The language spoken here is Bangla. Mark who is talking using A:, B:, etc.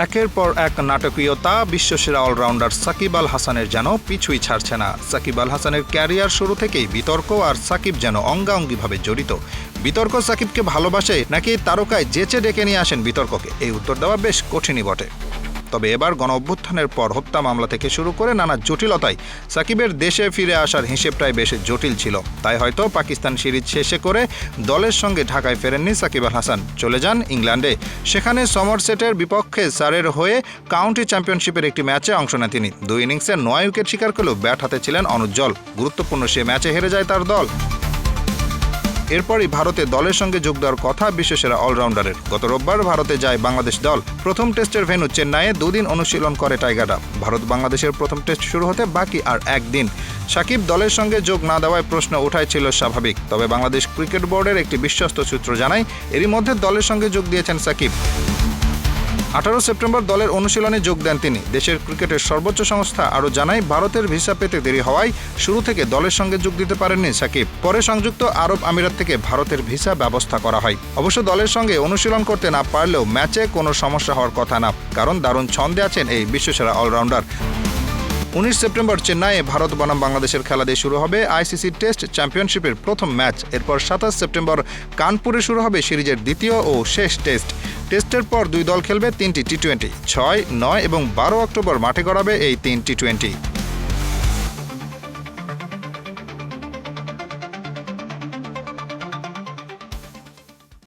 A: একের পর এক নাটকীয়তা বিশ্বসেরা অলরাউন্ডার সাকিব আল হাসানের যেন পিছুই ছাড়ছে না। সাকিব আল হাসানের ক্যারিয়ার শুরু থেকেই বিতর্ক, আর সাকিব যেন অঙ্গাঙ্গিভাবে জড়িত। বিতর্ক সাকিবকে ভালোবাসে নাকি তারকায় যেচে ডেকে নিয়ে আসেন বিতর্ককে, এই উত্তর দেওয়া বেশ কঠিনই বটে। তবে এবার গণ অভ্যুত্থানের পর হত্যা মামলা থেকে শুরু করে নানা জটিলতায় সাকিবের দেশে ফিরে আসার হিসেবটাই বেশ জটিল ছিল। তাই হয়তো পাকিস্তান সিরিজ শেষে করে দলের সঙ্গে ঢাকায় ফেরেননি সাকিব আল হাসান, চলে যান ইংল্যান্ডে। সেখানে সমারসেটের বিপক্ষে সারের হয়ে কাউন্টি চ্যাম্পিয়নশিপের একটি ম্যাচে অংশ নেন তিনি। 2 ইনিংসে 9 উইকেট শিকার করলেও ব্যাট হাতে ছিলেন অনুজ্জ্বল। গুরুত্বপূর্ণ সে ম্যাচে হেরে যায় তার দল। এরপরই ভারতে দলের সঙ্গে যোগ দেওয়ার কথা বিশ্বসেরা অলরাউন্ডারের। গত রোববার ভারতে যায় বাংলাদেশ দল। প্রথম টেস্টের ভেন্যু চেন্নাইয়ে 2 দিন অনুশীলন করে টাইগাররা। ভারত বাংলাদেশের প্রথম টেস্ট শুরু হতে বাকি আর 1 দিন। সাকিব দলের সঙ্গে যোগ না দেওয়ায় প্রশ্ন ওঠাই ছিল স্বাভাবিক। তবে বাংলাদেশ ক্রিকেট বোর্ডের একটি বিশ্বস্ত সূত্র জানায়, এরই মধ্যে দলের সঙ্গে যোগ দিয়েছেন সাকিব। 18 সেপ্টেম্বর দলের অনুশীলনে যোগ দেন তিনি। দেশের ক্রিকেটের সর্বোচ্চ সংস্থা আরও জানায়, ভারতের ভিসা পেতে দেরি হওয়ায় শুরু থেকে দলের সঙ্গে যোগ দিতে পারেননি সাকিব। পরে সংযুক্ত আরব আমিরাত থেকে ভারতের ভিসা ব্যবস্থা করা হয়। অবশ্য দলের সঙ্গে অনুশীলন করতে না পারলেও ম্যাচে কোনো সমস্যা হওয়ার কথা না, কারণ দারুণ ছন্দে আছেন এই বিশ্বসেরা অলরাউন্ডার। 19 সেপ্টেম্বর চেন্নাইয়ে ভারত বনাম বাংলাদেশের খেলা দিয়ে শুরু হবে আইসিসি টেস্ট চ্যাম্পিয়নশিপের প্রথম ম্যাচ। এরপর 27 সেপ্টেম্বর কানপুরে শুরু হবে সিরিজের দ্বিতীয় ও শেষ টেস্ট। টেস্টের পর 2 দল খেলবে 3টি টি-20। 6, 9 এবং 12 অক্টোবর মাঠে গড়াবে এই 3 টি-20।